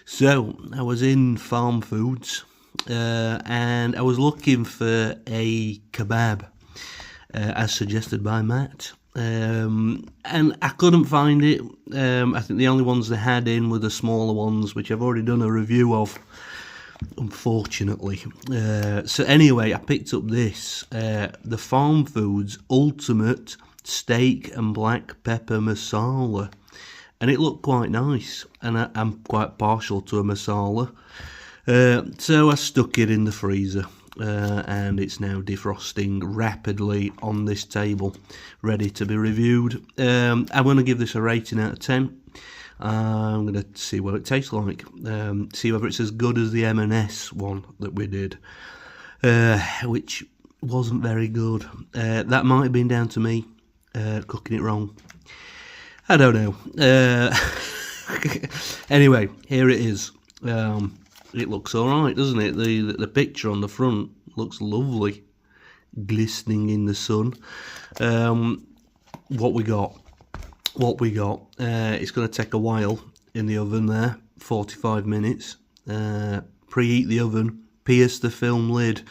So I was in FARMFOODS and I was looking for a kebab as suggested by Matt, and I couldn't find it. I think the only ones they had in were the smaller ones, which I've already done a review of, unfortunately. So anyway, I picked up this, the FARMFOODS Ultimate Steak and Black Pepper Masala. And it looked quite nice, and I'm quite partial to a masala. So I stuck it in the freezer, and it's now defrosting rapidly on this table, ready to be reviewed. I'm going to give this a rating out of 10. I'm going to see what it tastes like, see whether it's as good as the M&S one that we did, which wasn't very good. That might have been down to me cooking it wrong. I don't know. Anyway, here it is. It looks alright, doesn't it? The picture on the front looks lovely, glistening in the sun. What we got? It's going to take a while in the oven there, 45 minutes. Preheat the oven, pierce the film lid.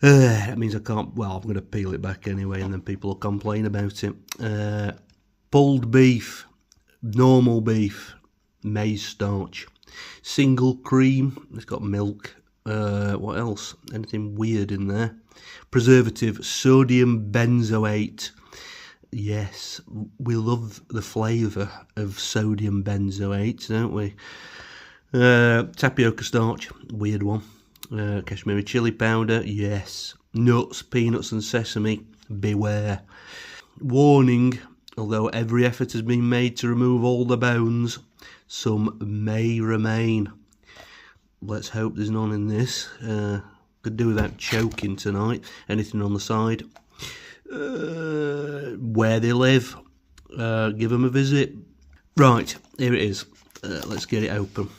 That means I can't, well, I'm going to peel it back anyway, and then people will complain about it. Pulled beef, normal beef, maize starch, single cream, it's got milk, what else, anything weird in there, preservative, sodium benzoate. Yes, we love the flavour of sodium benzoate, don't we? Tapioca starch, weird one. Kashmiri chili powder, yes. Nuts, peanuts and sesame, beware. Warning, although every effort has been made to remove all the bones, some may remain. Let's hope there's none in this. Could do without choking tonight. Anything on the side. Where they live. Give them a visit. Right, here it is. Let's get it open.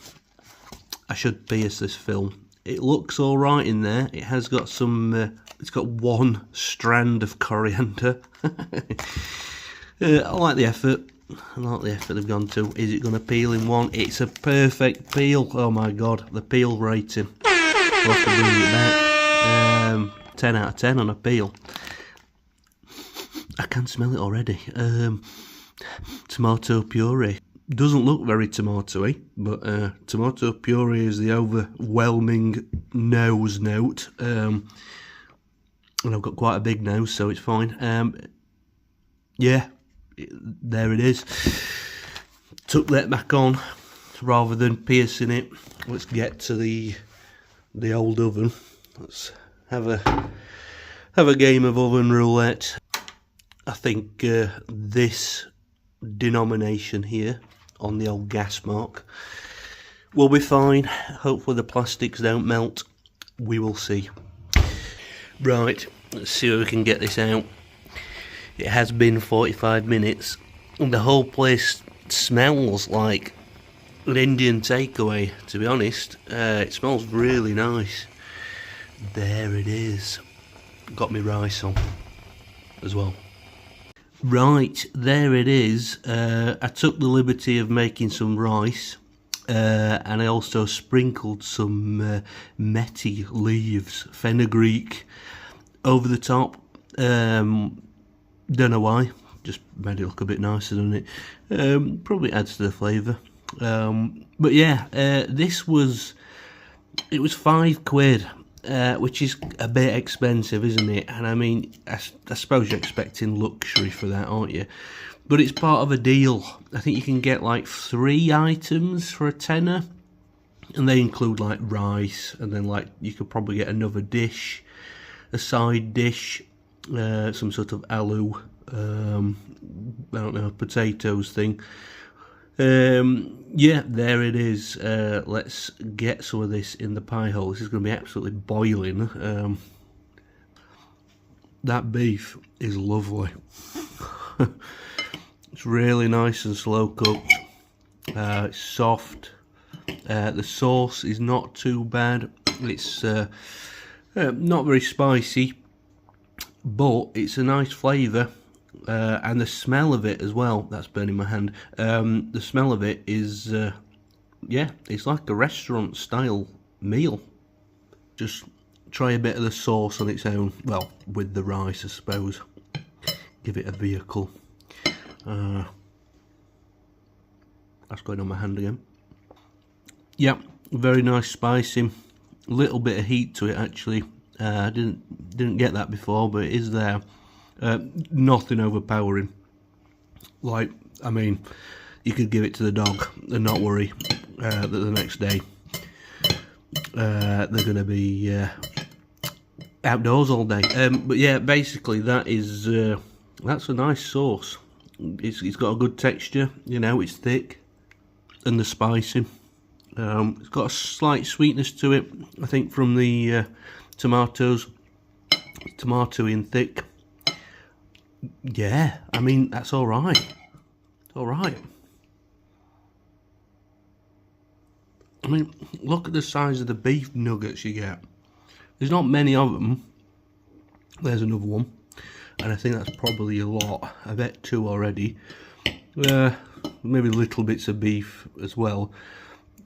I should pierce this film. It looks alright in there. It has got some, it's got one strand of coriander. I like the effort. They've gone to. Is it going to peel in one? It's a perfect peel. Oh my god, the peel rating. We'll have to bring it back. 10 out of 10 on a peel. I can smell it already. Tomato puree. Doesn't look very tomatoey, but tomato puree is the overwhelming nose note. And I've got quite a big nose, so it's fine. Yeah. There it is. Took that back on rather than piercing it. Let's get to the old oven. Let's have a game of oven roulette. I think this denomination here on the old gas mark will be fine. Hopefully the plastics don't melt. We will see. Right, let's see if we can get this out. It has been 45 minutes, and the whole place smells like an Indian takeaway, to be honest. It smells really nice. There it is. Got me rice on as well. Right, there it is. I took the liberty of making some rice, and I also sprinkled some methi leaves, fenugreek, over the top. Don't know why, just made it look a bit nicer, doesn't it? Probably adds to the flavour. But yeah, it was £5, which is a bit expensive, isn't it? And I mean, I suppose you're expecting luxury for that, aren't you? But it's part of a deal. I think you can get like 3 items for a tenner, and they include like rice, and then like you could probably get another dish, a side dish, some sort of aloo, I don't know, potatoes thing. Yeah, there it is. Let's get some of this in the pie hole. This is going to be absolutely boiling. That beef is lovely. It's really nice and slow cooked. It's soft. The sauce is not too bad. It's not very spicy, but it's a nice flavour, and the smell of it as well, that's burning my hand, the smell of it is yeah, it's like a restaurant style meal. Just try a bit of the sauce on its own, well, with the rice I suppose. Give it a vehicle. That's going on my hand again. Yeah, very nice spicy. Little bit of heat to it actually. I didn't get that before, but it is there. Nothing overpowering. Like, I mean, you could give it to the dog and not worry that the next day they're going to be outdoors all day. But yeah, basically that is that's a nice sauce. It's got a good texture, you know, it's thick, and the spicy. It's got a slight sweetness to it, I think, from the tomatoes. It's tomatoey and thick. Yeah, I mean, that's all right. It's all right. I mean, look at the size of the beef nuggets you get. There's not many of them. There's another one. And I think that's probably a lot. I bet 2 already. Maybe little bits of beef as well.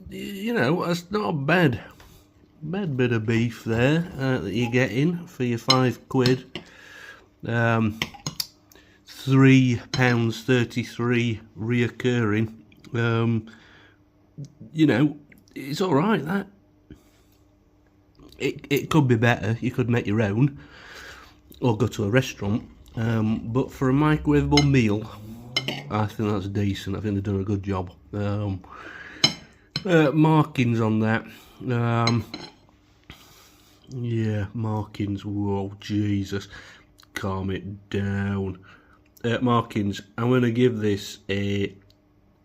You know, that's not a bad bit of beef there that you're getting for your £5. £3.33 reoccurring. You know, it's all right. That it could be better. You could make your own or go to a restaurant. But for a microwavable meal, I think that's decent. I think they've done a good job. Markings on that. Yeah, markings. Whoa, Jesus. Calm it down. Markings. I'm going to give this an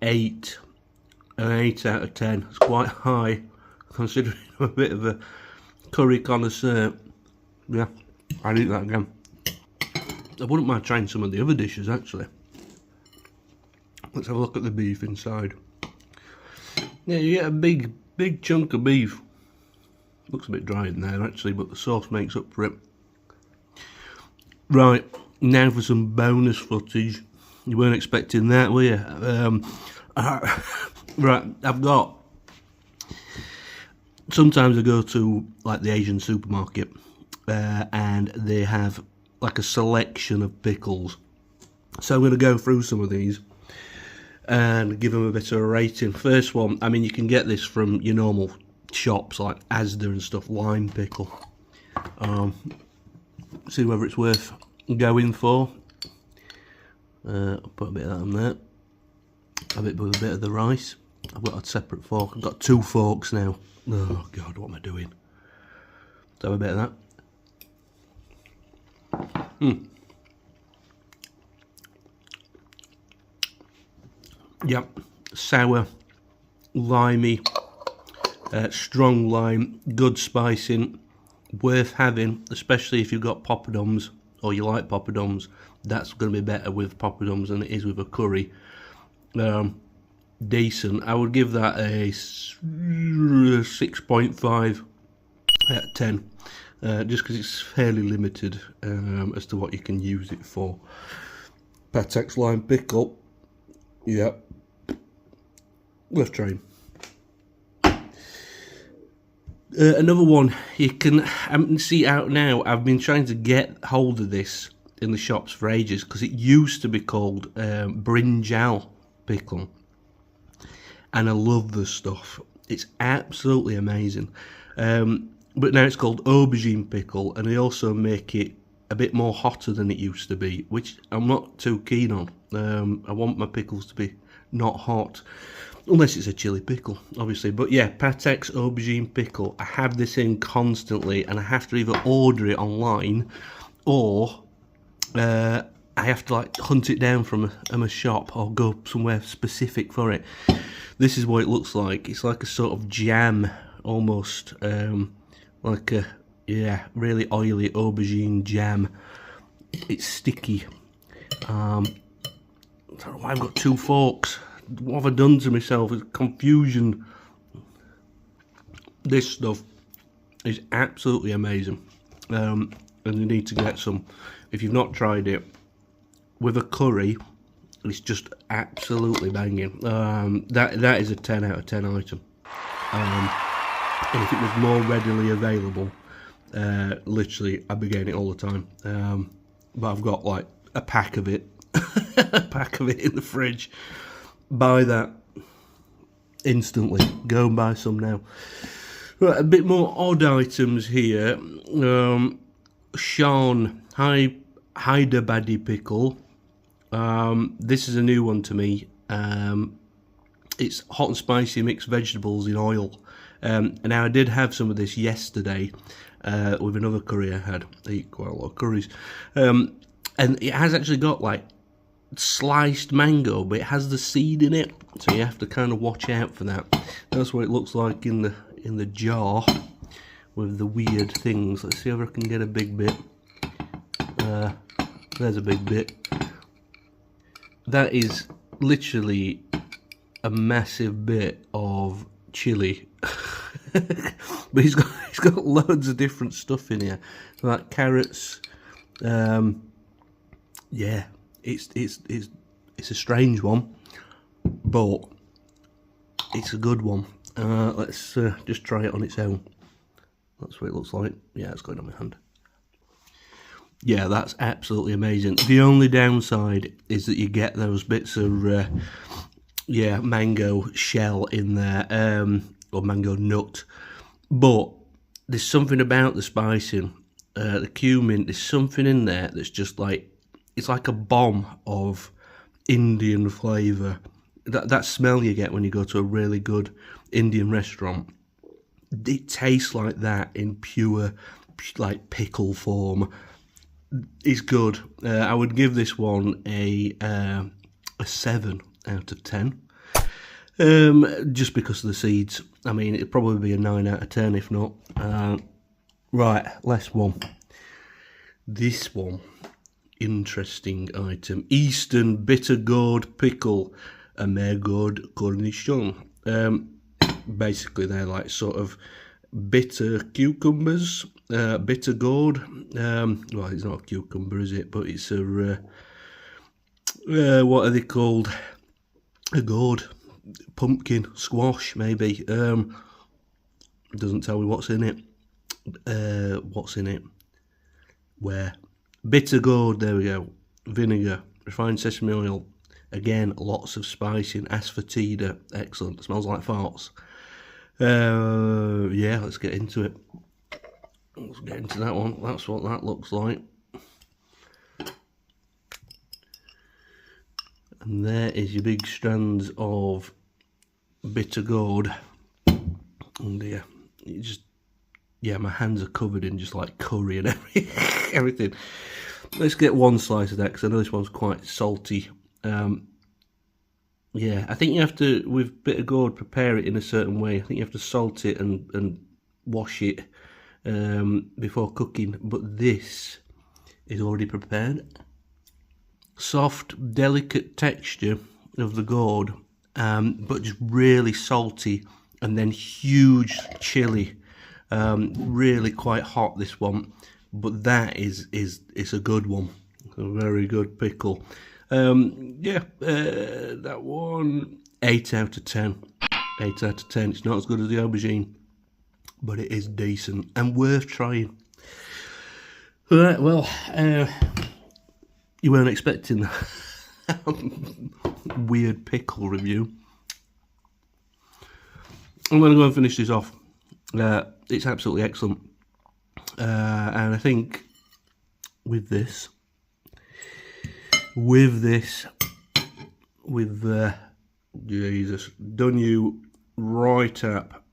8 out of 10. It's quite high, considering I'm a bit of a curry connoisseur. Yeah, I'd eat that again. I wouldn't mind trying some of the other dishes, actually. Let's have a look at the beef inside. Yeah, you get a big chunk of beef. Looks a bit dry in there, actually, but the sauce makes up for it. Right, now for some bonus footage. You weren't expecting that, were you? Right, I've got... Sometimes I go to, like, the Asian supermarket, and they have, like, a selection of pickles. So I'm going to go through some of these and give them a bit of a rating. First one, I mean, you can get this from your normal shops like Asda and stuff. Lime pickle. See whether it's worth going for. I'll put a bit of that on there. A bit with a bit of the rice. I've got a separate fork. I've got 2 forks now. Oh God, what am I doing? Let's have a bit of that. Yep, sour, limey, strong lime, good spicing, worth having, especially if you've got poppadoms or you like poppadoms. That's going to be better with poppadoms than it is with a curry. Decent. I would give that a 6.5 out of 10, just because it's fairly limited as to what you can use it for. Patek's lime pickle. Yep. Worth trying. Another one you can see out now. I've been trying to get hold of this in the shops for ages because it used to be called brinjal pickle, and I love the stuff. It's absolutely amazing. But now it's called aubergine pickle, and they also make it a bit more hotter than it used to be, which I'm not too keen on. I want my pickles to be not hot, unless it's a chili pickle, obviously. But yeah, Patek's aubergine pickle. I have this in constantly, and I have to either order it online or I have to like hunt it down from a shop or go somewhere specific for it. This is what it looks like. It's like a sort of jam, almost, like a really oily aubergine jam. It's sticky. I don't know why I've got 2 forks. What have I done to myself? It's confusion. This stuff is absolutely amazing. And you need to get some. If you've not tried it, with a curry, It's just absolutely banging. That is a 10 out of 10 item. And if it was more readily available, literally I'd be getting it all the time. But I've got like a pack of it, a pack of it in the fridge. Buy that instantly. Go and buy some now. Right, a bit more odd items here. Sean Hyderabadi pickle. This is a new one to me. It's hot and spicy mixed vegetables in oil. Now I did have some of this yesterday with another curry I had. I eat quite a lot of curries. And it has actually got like sliced mango, but it has the seed in it, so you have to kind of watch out for that. That's what it looks like in the jar with the weird things. Let's see if I can get a big bit. There's a big bit. That is literally a massive bit of chili. But he's got loads of different stuff in here, like carrots. Yeah, it's a strange one, but it's a good one. Let's just try it on its own. That's what it looks like. Yeah, it's going on my hand. Yeah, that's absolutely amazing. The only downside is that you get those bits of mango shell in there, or mango nut. But there's something about the spicing, the cumin. There's something in there that's just like, it's like a bomb of Indian flavour. That smell you get when you go to a really good Indian restaurant, it tastes like that in pure, like, pickle form. It's good. I would give this one a 7 out of 10. Just because of the seeds. I mean, it'd probably be a 9 out of 10 if not. Right, last one. This one, interesting item. Eastern bitter gourd pickle, a gourd cornichon. Basically, they're like sort of bitter cucumbers, bitter gourd. Well, it's not a cucumber, is it? But it's a what are they called? A gourd. Pumpkin, squash, maybe. Doesn't tell me what's in it. What's in it? Where? Bitter gourd, there we go. Vinegar, refined sesame oil. Again, lots of spicing. Asafoetida, excellent. It smells like farts. Yeah, let's get into it. Let's get into that one. That's what that looks like. And there is your big strands of bitter gourd. Oh dear, you just, yeah, my hands are covered in just like curry and everything. Let's get one slice of that because I know this one's quite salty. Yeah, I think you have to, with bitter gourd, prepare it in a certain way. I think you have to salt it and wash it before cooking. But this is already prepared. Soft, delicate texture of the gourd, but just really salty, and then huge chili. Really quite hot, this one, but that it's a good one. A very good pickle. Yeah, that one, 8 out of 10. 8 out of 10. It's not as good as the aubergine, but it is decent and worth trying. Right, well, you weren't expecting that weird pickle review. I'm going to go and finish this off. It's absolutely excellent. And I think with Jesus, done you right up.